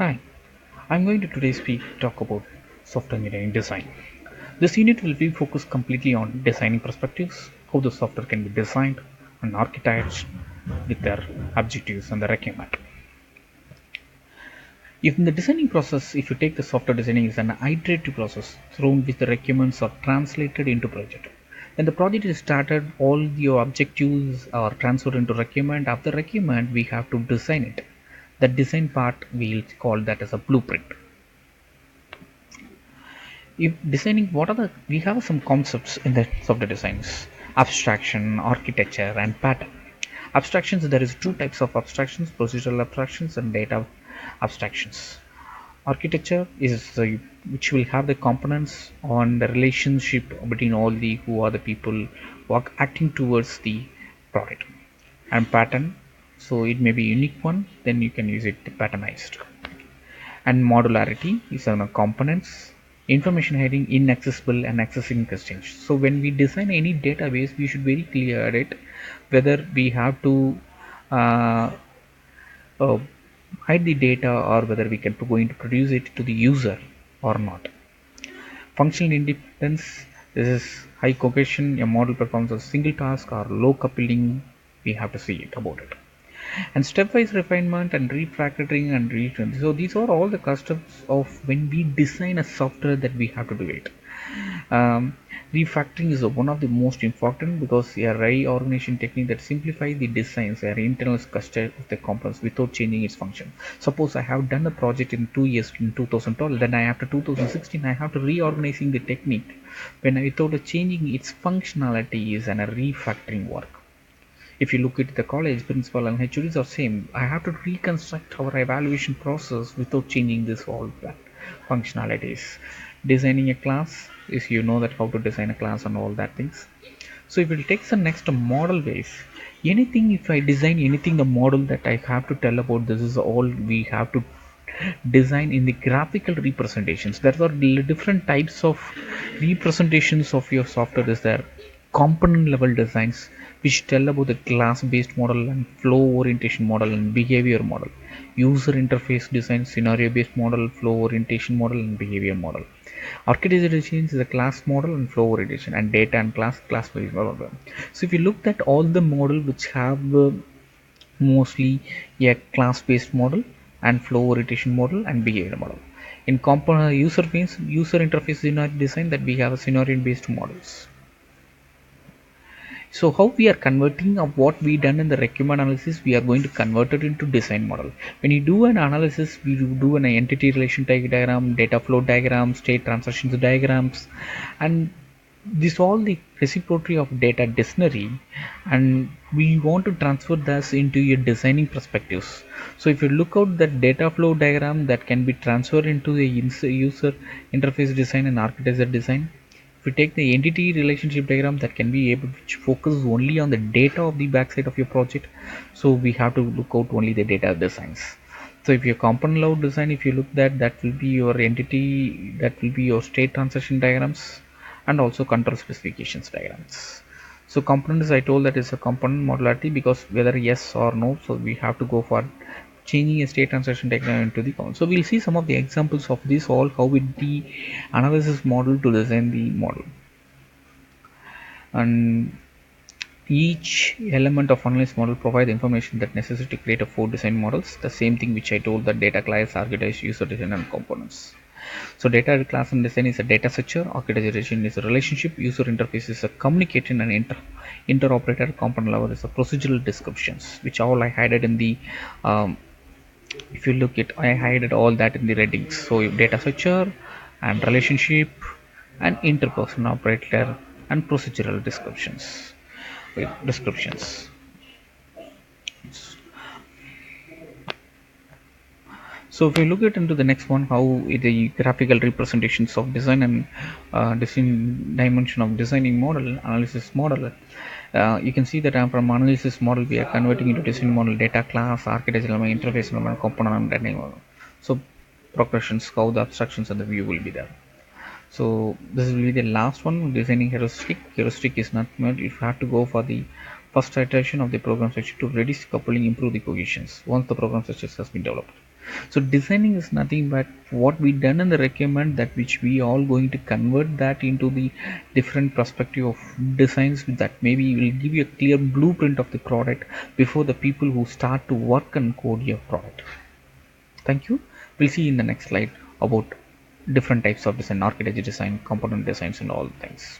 Hi, I'm going to today talk about software engineering design. This unit will be focused completely on designing perspectives, how the software can be designed and architected with their objectives and the requirement. If in the designing process, if you take the software designing is an iterative process through which the requirements are translated into project. When the project is started, all your objectives are transferred into requirement. After requirement, we have to design it. The design part we'll call that as a blueprint. If designing, what are the we have some concepts in the software designs: abstraction, architecture, and pattern. Abstractions, there is two types of abstractions: procedural abstractions and data abstractions. Architecture is which will have the components on the relationship between all the who are the people who are acting towards the product. And pattern, so it may be unique one, then you can use it patternized. And modularity is on components, information hiding inaccessible and accessing exchange. So when we design any database, we should very clear at it whether we have to uh, uh, hide the data or whether we can going to produce it to the user or not. Functional independence, this is high cohesion, a model performs a single task or low coupling, we have to see it about it. And stepwise refinement and refactoring and retraining, so these are all the customs of when we design a software that we have to do it. Refactoring is one of the most important because a reorganization technique that simplifies the designs or internal structure of the components without changing its function. Suppose I have done the project in 2 years in 2012, then I after 2016 I have to reorganizing the technique when without changing its functionality is a refactoring work. If you look at the college principal and HODs are same, I have to reconstruct our evaluation process without changing this all that functionalities. Designing a class is you know that how to design a class and all that things. So if it takes the next model base, anything if I design anything the model that I have to tell about, this is all we have to design in the graphical representations. There are different types of representations of your software is there. Component level designs which tell about the class based model and flow orientation model and behavior model. User interface design, scenario based model, flow orientation model and behavior model. Architecture design is a class model and flow orientation, and data and class based model. So if you look at all the model which have mostly a class based model and flow orientation model and behavior model. In component user means user interface design that we have a scenario based models. So how we are converting of what we done in the requirement analysis, we are going to convert it into design model. When you do an analysis, we do an entity relation diagram, data flow diagram, state transitions diagrams, and this all the reciprocity of data dictionary, and we want to transfer this into your designing perspectives. So if you look out that data flow diagram that can be transferred into the user interface design and architecture design. If we take the entity relationship diagram that can be able which focuses only on the data of the backside of your project, so we have to look out only the data designs. So if your component level design, if you look that will be your entity, that will be your state transition diagrams and also control specifications diagrams. So components, I told that is a component modularity because whether yes or no, so we have to go for changing a state transition diagram into the component. So we'll see some of the examples of this all how with the analysis model to design the model. And each element of analysis model provides information that necessary to create a 4 design models, the same thing which I told, that data class, architecture, user design and components. So data class and design is a data structure, architecture design is a relationship, user interface is a communication, and interoperator component level is a procedural descriptions, which all I hided in the if you look at, I hided all that in the readings. So data structure and relationship and interpersonal operator and procedural descriptions. So if we look at into the next one, how the graphical representations of design and design dimension of designing model analysis model, you can see that from analysis model we are converting into design model, data class, architecture element, interface element, component and so progressions, how the abstractions and the view will be there. So this will be the last one, designing heuristic. Heuristic is not much. If you have to go for the first iteration of the program structure to reduce coupling, improve the cohesions once the program structure has been developed. So designing is nothing but what we done in the requirement, that which we all going to convert that into the different perspective of designs, that maybe will give you a clear blueprint of the product before the people who start to work and code your product. Thank you. We'll see in the next slide about different types of design, architecture design, component designs and all things.